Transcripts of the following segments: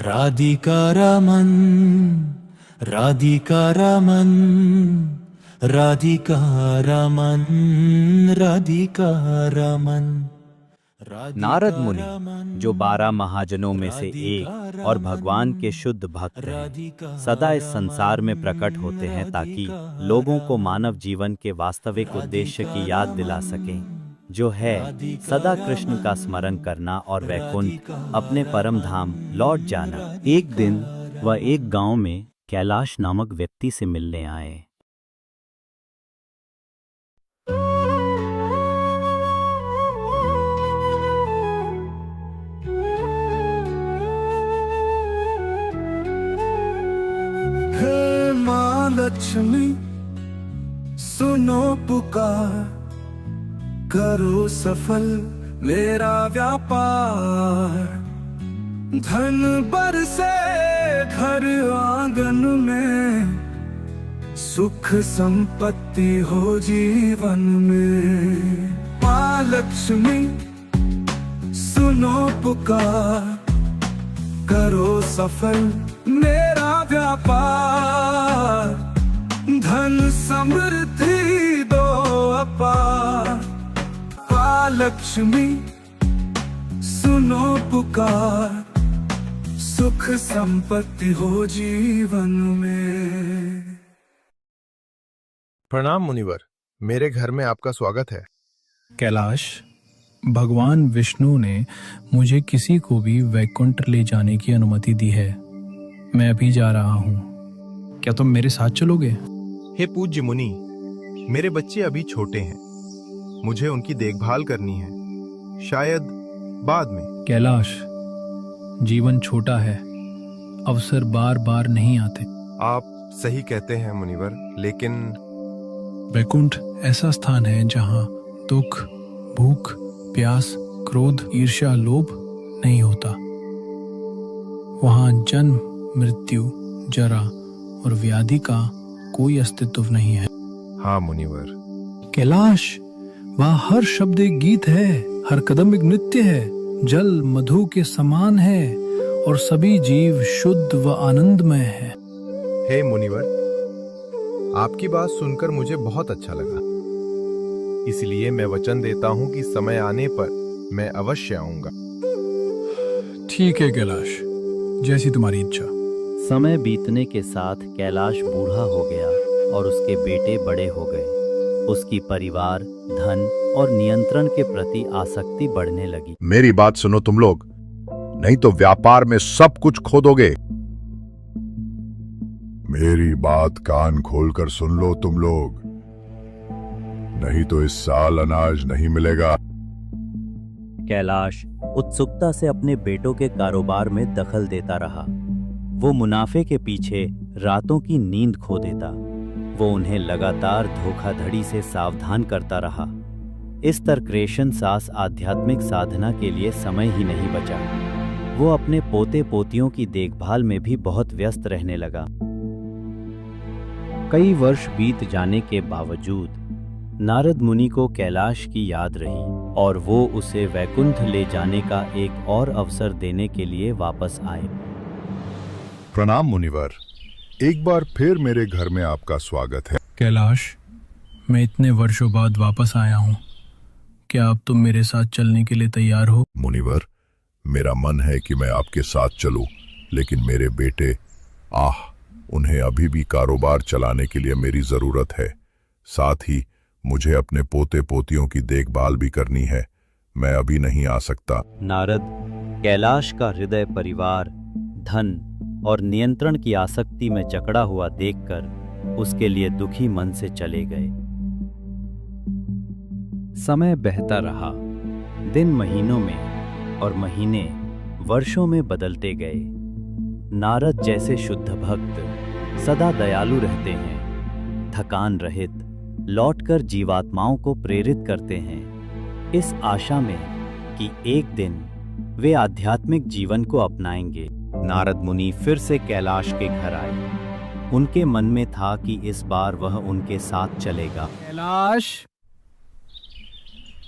राधिका रमन, राधिका रमन, राधिका रमन, राधिका रमन। नारद मुनि, जो 12 महाजनों में से एक और भगवान के शुद्ध भक्त हैं, सदा इस संसार में प्रकट होते हैं ताकि लोगों को मानव जीवन के वास्तविक उद्देश्य की याद दिला सकें, जो है सदा कृष्ण का स्मरण करना और वैकुंठ अपने परम धाम लौट जाना। एक दिन वह एक गांव में कैलाश नामक व्यक्ति से मिलने आए। हे माँ लक्ष्मी, सुनो पुकार, करो सफल मेरा व्यापार। धन बरसे घर आंगन में, सुख संपत्ति हो जीवन में। माँ लक्ष्मी, सुनो पुकार, करो सफल मेरा व्यापार। धन समृद्धि दो अपार। माँ लक्ष्मी, सुनो पुकार, सुख संपत्ति हो जीवन में। प्रणाम मुनिवर, मेरे घर में आपका स्वागत है। कैलाश, भगवान विष्णु ने मुझे किसी को भी वैकुंठ ले जाने की अनुमति दी है। मैं अभी जा रहा हूँ, क्या तुम मेरे साथ चलोगे? हे पूज्य मुनि, मेरे बच्चे अभी छोटे हैं, मुझे उनकी देखभाल करनी है, शायद बाद में। कैलाश, जीवन छोटा है, अवसर बार बार नहीं आते। आप सही कहते हैं मुनिवर, लेकिन वैकुंठ ऐसा स्थान है जहाँ दुख, भूख, प्यास, क्रोध, ईर्ष्या, लोभ नहीं होता। वहाँ जन्म, मृत्यु, जरा और व्याधि का कोई अस्तित्व नहीं है। हाँ मुनिवर। कैलाश, वहाँ हर शब्द एक गीत है, हर कदम एक नृत्य है, जल मधु के समान है और सभी जीव शुद्ध व आनंदमय है। हे मुनिवर, आपकी बात सुनकर मुझे बहुत अच्छा लगा, इसलिए मैं वचन देता हूँ कि समय आने पर मैं अवश्य आऊंगा। ठीक है कैलाश, जैसी तुम्हारी इच्छा। समय बीतने के साथ कैलाश बूढ़ा हो गया और उसके बेटे बड़े हो गए। उसकी परिवार, धन और नियंत्रण के प्रति आसक्ति बढ़ने लगी। मेरी बात सुनो तुम लोग, नहीं तो व्यापार में सब कुछ खो दोगे। मेरी बात कान खोलकर सुन लो तुम लोग, नहीं तो इस साल अनाज नहीं मिलेगा। कैलाश उत्सुकता से अपने बेटों के कारोबार में दखल देता रहा। वो मुनाफे के पीछे रातों की नींद खो देता। वो उन्हें लगातार धोखाधड़ी से सावधान करता रहा। इस तरक्रेशन सास आध्यात्मिक साधना के लिए समय ही नहीं बचा। वो अपने पोते पोतियों की देखभाल में भी बहुत व्यस्त रहने लगा। कई वर्ष बीत जाने के बावजूद नारद मुनि को कैलाश की याद रही और वो उसे वैकुंठ ले जाने का एक और अवसर देने के लिए वापस आए। प्रणाम मुनिवर, एक बार फिर मेरे घर में आपका स्वागत है। कैलाश, मैं इतने वर्षों बाद वापस आया हूँ, क्या अब तुम मेरे साथ चलने के लिए तैयार हो? मुनिवर, मेरा मन है कि मैं आपके साथ चलूं, लेकिन मेरे बेटे, उन्हें अभी भी कारोबार चलाने के लिए मेरी जरूरत है। साथ ही मुझे अपने पोते पोतियों की देखभाल भी करनी है। मैं अभी नहीं आ सकता। नारद कैलाश का हृदय परिवार, धन और नियंत्रण की आसक्ति में जकड़ा हुआ देखकर उसके लिए दुखी मन से चले गए। समय बहता रहा। दिन महीनों में और महीने वर्षों में बदलते गए। नारद जैसे शुद्ध भक्त सदा दयालु रहते हैं, थकान रहित लौटकर जीवात्माओं को प्रेरित करते हैं, इस आशा में कि एक दिन वे आध्यात्मिक जीवन को अपनाएंगे। नारद मुनि फिर से कैलाश के घर आए। उनके मन में था कि इस बार वह उनके साथ चलेगा। कैलाश,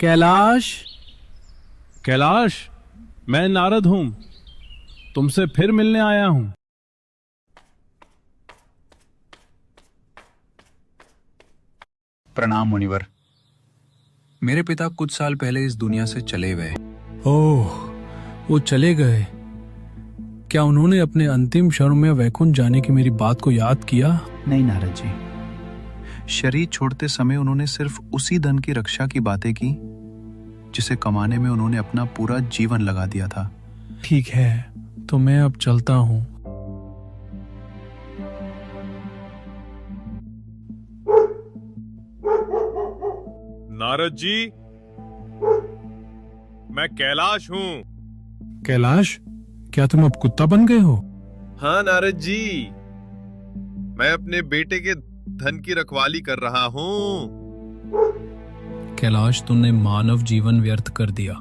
कैलाश, कैलाश, मैं नारद हूं। तुमसे फिर मिलने आया हूं। प्रणाम मुनिवर। मेरे पिता कुछ साल पहले इस दुनिया से चले गए। ओह, वो चले गए। क्या उन्होंने अपने अंतिम क्षण में वैकुंठ जाने की मेरी बात को याद किया? नहीं नारद जी, शरीर छोड़ते समय उन्होंने सिर्फ उसी धन की रक्षा की बातें की जिसे कमाने में उन्होंने अपना पूरा जीवन लगा दिया था। ठीक है, तो मैं अब चलता हूं। नारद जी, मैं कैलाश हूँ। कैलाश, क्या तुम अब कुत्ता बन गए हो? हाँ नारद जी, मैं अपने बेटे के धन की रखवाली कर रहा हूँ। कैलाश, तुमने मानव जीवन व्यर्थ कर दिया।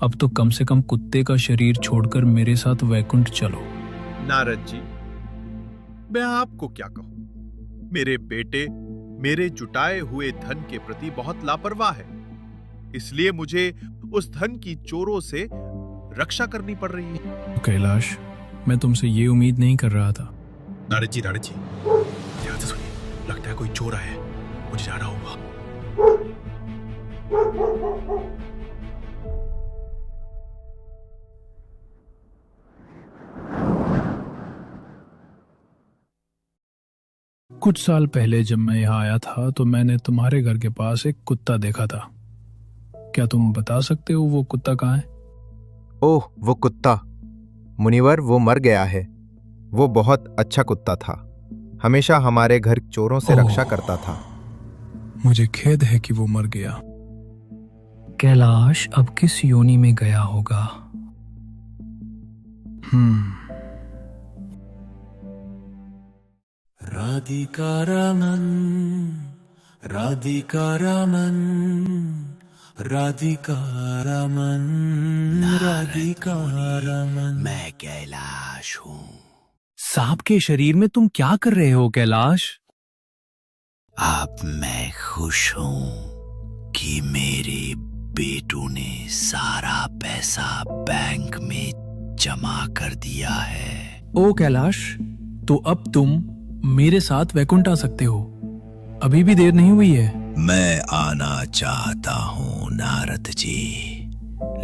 अब तो कम से कम कुत्ते का शरीर छोड़कर मेरे साथ वैकुंठ चलो। नारद जी, मैं आपको क्या कहूँ, मेरे बेटे मेरे जुटाए हुए धन के प्रति बहुत लापरवाह है, इसलिए मुझे उस धन की चोरों से रक्षा करनी पड़ रही है। कैलाश, मैं तुमसे ये उम्मीद नहीं कर रहा था। नारद जी, ध्यान से सुनिए, लगता है कोई चोर है, मुझे जाना होगा। कुछ साल पहले जब मैं यहाँ आया था तो मैंने तुम्हारे घर के पास एक कुत्ता देखा था। क्या तुम बता सकते हो वो कुत्ता कहाँ है? ओह, वो कुत्ता मुनिवर, वो मर गया है। वो बहुत अच्छा कुत्ता था, हमेशा हमारे घर चोरों से रक्षा करता था। मुझे खेद है कि वो मर गया। कैलाश अब किस योनि में गया होगा? राधिका रमन, राधिका रमन, राधिका रमन, राधिका रमन। मैं कैलाश हूँ। सांप के शरीर में तुम क्या कर रहे हो कैलाश? अब मैं खुश हूँ कि मेरे बेटों ने सारा पैसा बैंक में जमा कर दिया है। ओ कैलाश, तो अब तुम मेरे साथ वैकुंठ आ सकते हो। अभी भी देर नहीं हुई है। मैं आना चाहता हूँ नारद जी,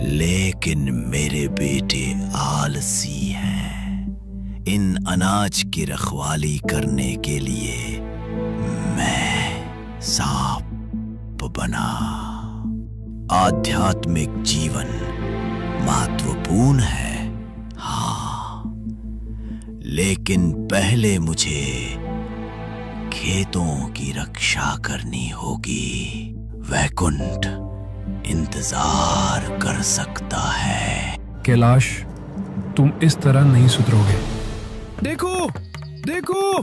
लेकिन मेरे बेटे आलसी हैं। इन अनाज की रखवाली करने के लिए मैं सांप बना। आध्यात्मिक जीवन महत्वपूर्ण है, हाँ, लेकिन पहले मुझे खेतों की रक्षा करनी होगी। वैकुंठ इंतजार कर सकता है। कैलाश, तुम इस तरह नहीं सुधरोगे। देखो, देखो,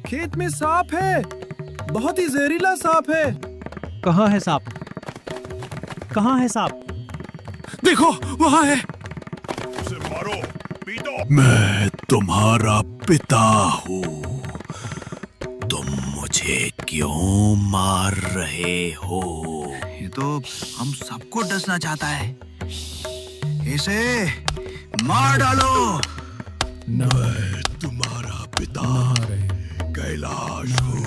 खेत में सांप है। बहुत ही जहरीला सांप है। कहाँ है सांप? कहाँ है सांप? देखो, वहां है। उसे मारो, पीटो। मैं तुम्हारा पिता हूँ, तुम मुझे क्यों मार रहे हो? ये तो हम सबको डसना चाहता है। इसे मार डालो। मैं तुम्हारा पिता कैलाश हूँ।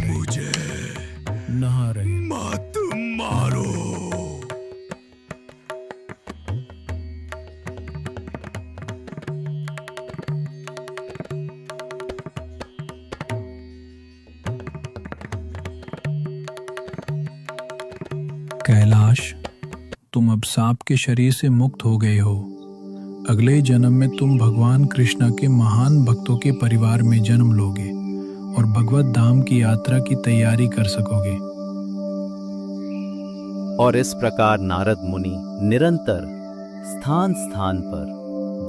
मुझे मत मारो। कैलाश, तुम अब सांप के शरीर से मुक्त हो गए हो। अगले जन्म में तुम भगवान कृष्ण के महान भक्तों के परिवार में जन्म लोगे और भगवत धाम की यात्रा की तैयारी कर सकोगे। और इस प्रकार नारद मुनि निरंतर स्थान स्थान पर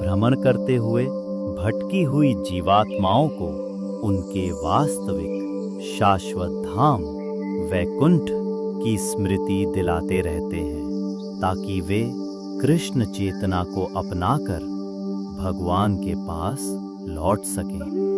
भ्रमण करते हुए भटकी हुई जीवात्माओं को उनके वास्तविक शाश्वत धाम वैकुंठ की स्मृति दिलाते रहते हैं, ताकि वे कृष्ण चेतना को अपनाकर भगवान के पास लौट सकें।